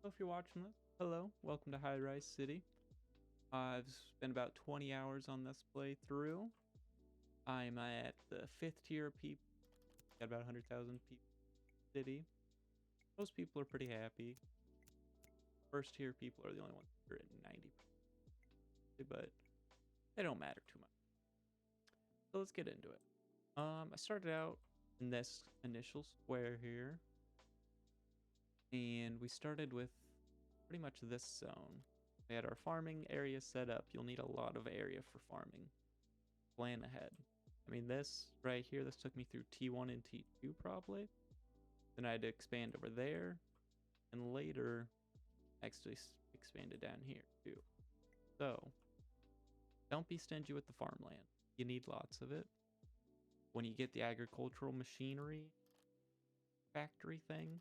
if you're watching this, hello, welcome to Highrise City. I've spent about 20 hours on this playthrough. I'm at the 5th tier of people, got about 100,000 people in the city. Most people are pretty happy. First tier people are the only ones that are at 90, but they don't matter too much. So let's get into it. I started out in this initial square here, and we started with pretty much this zone. We had our farming area set up. You'll need a lot of area for farming. Plan ahead. I mean, this right here, this took me through T1 and T2 probably. Then I had to expand over there, and later actually expanded down here too. So don't be stingy with the farmland. You need lots of it. When you get the agricultural machinery factory thing,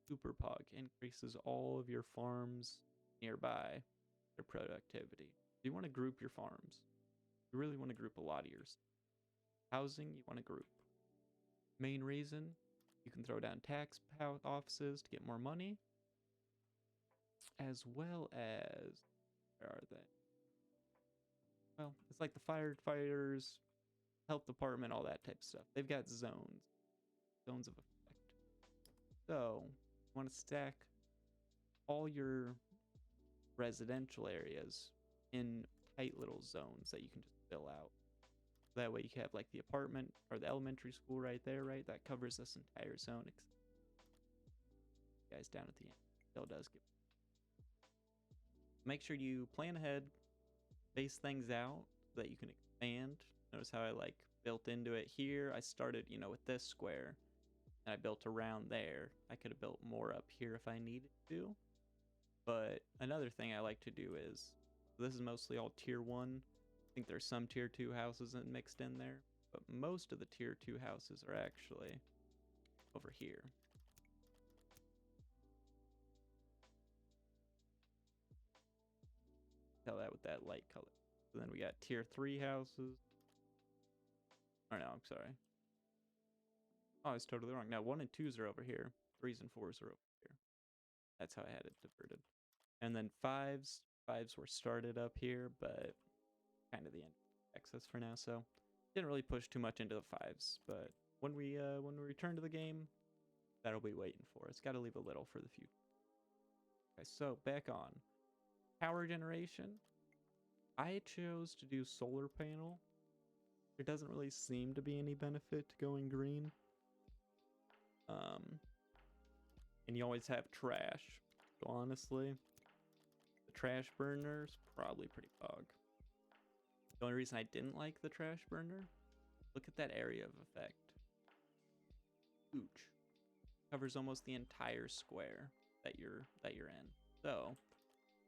Super Pug increases all of your farms nearby, their productivity. You want to group your farms. You really want to group a lot of yours. Housing, you want to group. Main reason, you can throw down tax offices to get more money, as well as, where are they? Well, it's like the firefighters, health department, all that type of stuff. They've got zones of effect. So you want to stack all your residential areas in tight little zones that you can just fill out. That way you can have like the apartment or the elementary school right there, right? That covers this entire zone. Guys down at the end. Still does give. Make sure you plan ahead, base things out so that you can expand. Notice how I like built into it here. I started, with this square and I built around there. I could have built more up here if I needed to. But another thing I like to do is, this is mostly all tier 1. I think there's some tier 2 houses mixed in there, but most of the tier 2 houses are actually over here. Tell that with that light color. So then we got tier 3 houses. Oh no, I'm sorry. Oh, I was totally wrong. Now 1 and 2s are over here. 3s and 4s are over here. That's how I had it diverted. And then 5s were started up here, but kind of the end access for now, so didn't really push too much into the 5s. But when we return to the game, that'll be waiting for us. Got to leave a little for the future. Okay, so back on power generation. I chose to do solar panel. There doesn't really seem to be any benefit to going green. And you always have trash. So honestly, the trash burner's probably pretty bug. The only reason I didn't like the trash burner, look at that area of effect. Huge. Covers almost the entire square that you're in. So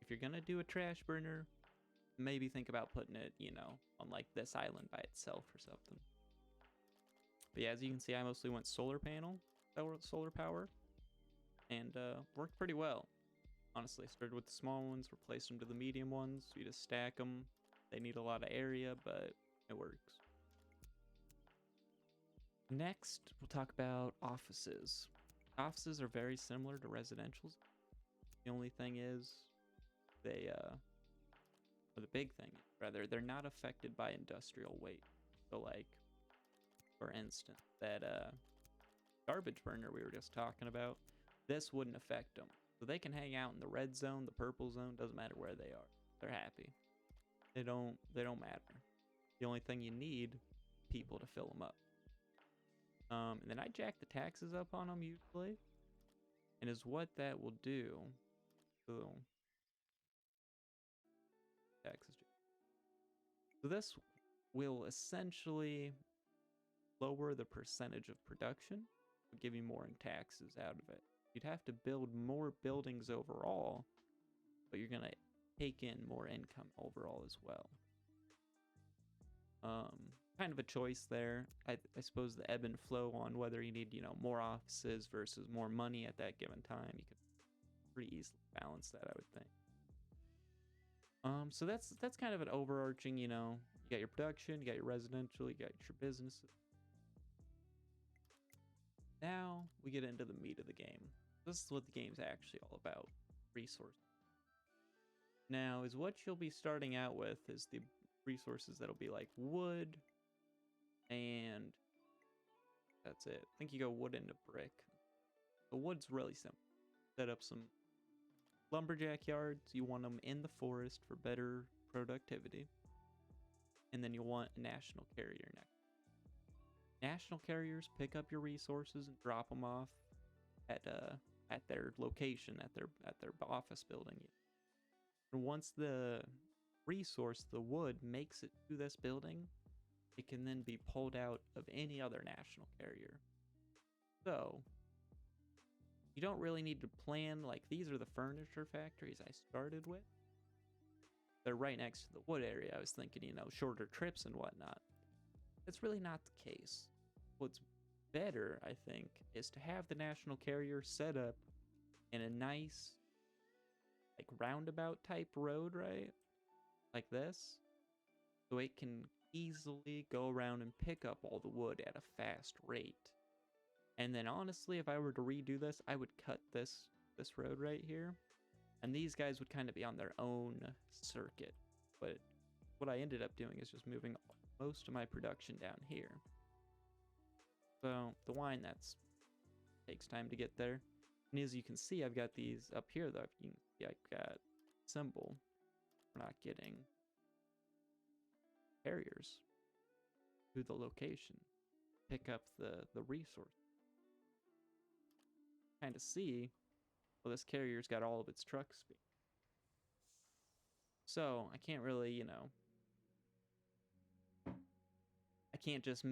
if you're gonna do a trash burner, maybe think about putting it, on like this island by itself or something. But yeah, as you can see, I mostly went solar power, and worked pretty well. Honestly, I started with the small ones, replaced them to the medium ones. So you just stack them. They need a lot of area, but it works. Next, we'll talk about offices. Offices are very similar to residentials. The only thing is, or the big thing, rather, they're not affected by industrial weight. So like, for instance, that garbage burner we were just talking about, this wouldn't affect them. So they can hang out in the red zone, the purple zone, doesn't matter where they are. They're happy. They don't matter. The only thing you need, people to fill them up. And then I jack the taxes up on them usually. And is what that will do. So taxes. So this will essentially lower the percentage of production, but give you more in taxes out of it. You'd have to build more buildings overall, but you're gonna take in more income overall as well. Kind of a choice there. I suppose the ebb and flow on whether you need, more offices versus more money at that given time. You could pretty easily balance that, I would think. So that's kind of an overarching, you got your production, you got your residential, you got your businesses. Now we get into the meat of the game. This is what the game's actually all about. resource. Now, is what you'll be starting out with is the resources that'll be like wood, and that's it. I think you go wood into brick. The wood's really simple. Set up some lumberjack yards. You want them in the forest for better productivity. And then you'll want a national carrier next. National carriers pick up your resources and drop them off at their location, at their office building. And once the resource, the wood, makes it to this building, it can then be pulled out of any other national carrier. So you don't really need to plan, like, these are the furniture factories I started with. They're right next to the wood area. I was thinking, you know, shorter trips and whatnot. That's really not the case. What's better, I think, is to have the national carrier set up in a nice, like, roundabout type road, right? Like this. So it can easily go around and pick up all the wood at a fast rate. And then honestly, if I were to redo this, I would cut this road right here. And these guys would kind of be on their own circuit. But what I ended up doing is just moving most of my production down here. So the wine, takes time to get there. And as you can see, I've got these up here though. You can see I've got symbol. We're not getting carriers to the location. Pick up the resource. Kind of see, well, this carrier's got all of its truck speed. So I can't really, you know, I can't just,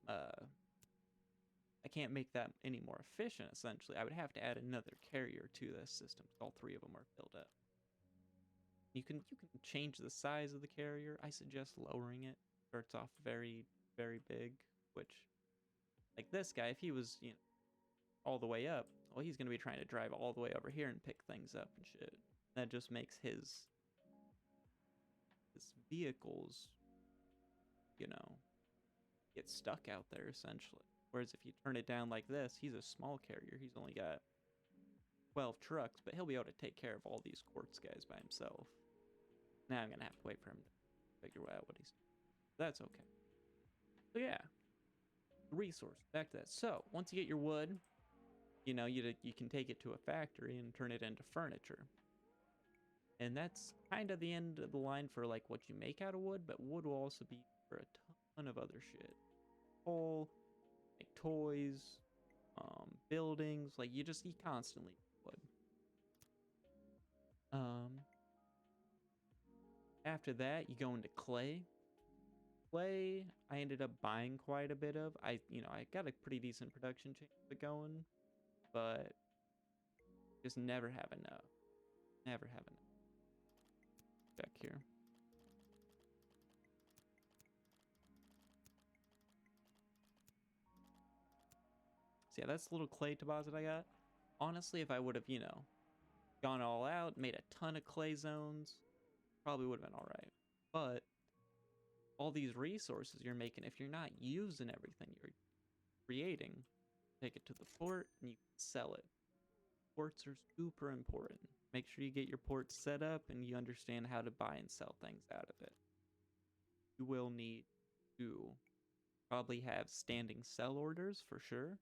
I can't make that any more efficient, essentially. I would have to add another carrier to this system. All three of them are filled up. You can change the size of the carrier. I suggest lowering it. Starts off very, very big, which, like this guy, if he was, you know, all the way up, well, he's going to be trying to drive all the way over here and pick things up and shit. That just makes his vehicles, you know, get stuck out there, essentially. Whereas if you turn it down like this, he's a small carrier. He's only got 12 trucks, but he'll be able to take care of all these quartz guys by himself. Now I'm going to have to wait for him to figure out what he's doing. That's okay. So yeah, resource, back to that. So once you get your wood, you know, you can take it to a factory and turn it into furniture. And that's kind of the end of the line for like what you make out of wood, but wood will also be for a ton of other shit. Coal, make toys, buildings, like you constantly wood. After that, you go into clay. Clay, I ended up buying quite a bit of. I got a pretty decent production chain going, but just never have enough. Never have enough. Back here. So yeah, that's the little clay deposit I got. Honestly, if I would have, you know, gone all out, made a ton of clay zones, probably would have been all right. But all these resources you're making, if you're not using everything you're creating, take it to the port and you sell it. Ports are super important. Make sure you get your port set up and you understand how to buy and sell things out of it. You will need to probably have standing sell orders for sure.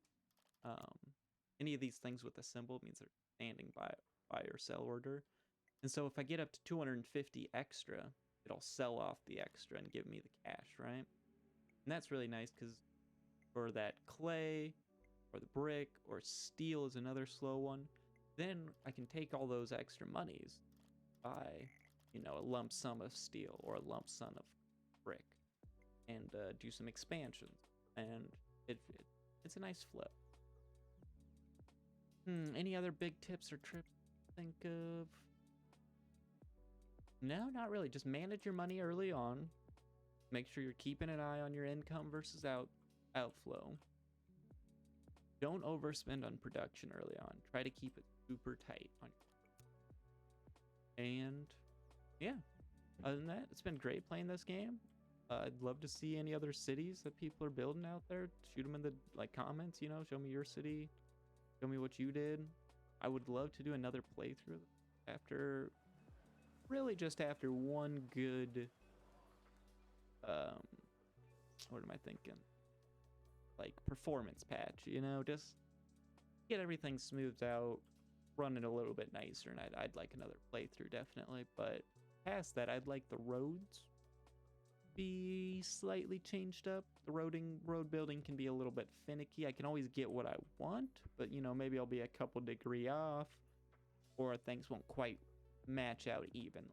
Any of these things with a symbol means they're standing by or sell order. And so if I get up to 250 extra, it'll sell off the extra and give me the cash, right? And that's really nice because for that clay or the brick or steel is another slow one, then I can take all those extra monies, buy, you know, a lump sum of steel or a lump sum of brick and do some expansions. And it's a nice flip. Any other big tips or trips to think of? No, not really. Just manage your money early on. Make sure you're keeping an eye on your income versus outflow. Don't overspend on production early on. Try to keep it super tight on your... And yeah, other than that, it's been great playing this game. I'd love to see any other cities that people are building out there. Shoot them in the comments, you know, show me your city. Show me what you did. I would love to do another playthrough after really just after one good um what am I thinking? Like performance patch, you know, just get everything smoothed out, run it a little bit nicer, and I'd like another playthrough definitely. But past that, I'd like the roads be slightly changed up. The road building can be a little bit finicky. I can always get what I want, but you know, maybe I'll be a couple degree off, or things won't quite match out evenly.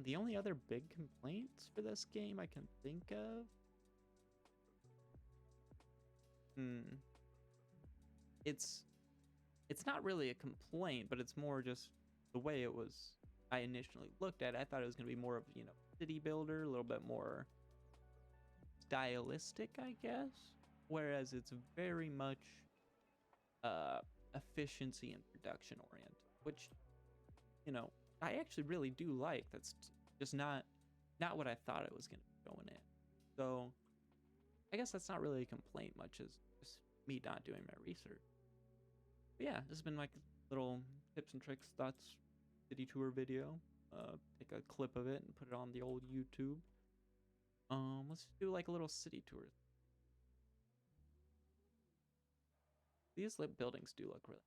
The only other big complaints for this game I can think of, it's not really a complaint, but it's more just the way it was. I initially looked at it, I thought it was going to be more of, you know, city builder, a little bit more stylistic, I guess. Whereas it's very much efficiency and production oriented, which, you know, I actually really do like. That's just not what I thought it was going to be going in. So I guess that's not really a complaint much as just me not doing my research. But yeah, this has been my little tips and tricks thoughts city tour video. Take a clip of it and put it on the old YouTube. Let's do like a little city tour. These buildings do look really.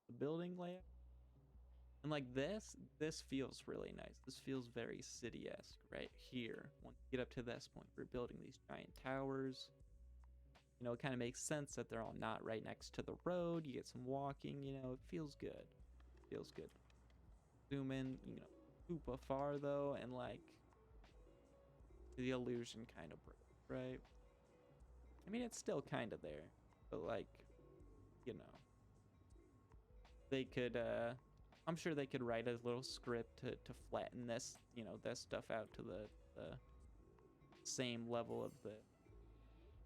The building layout. And like this feels really nice. This feels very city-esque right here. Once you get up to this point, we're building these giant towers. You know, it kind of makes sense that they're all not right next to the road. You get some walking, you know, it feels good. Feels good. Zoom in, you know, super far though, and like the illusion kind of breaks, right? I mean, it's still kind of there, but like, you know, they could, I'm sure they could write a little script to flatten this, you know, this stuff out to the same level of the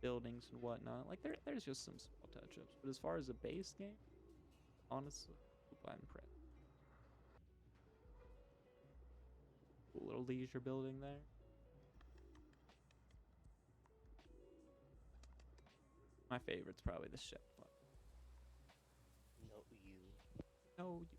buildings and whatnot. Like there's just some small touch-ups, but as far as a base game, honestly, I'm impressed. Cool little leisure building there. My favorite's probably the chef. No, you. No, you.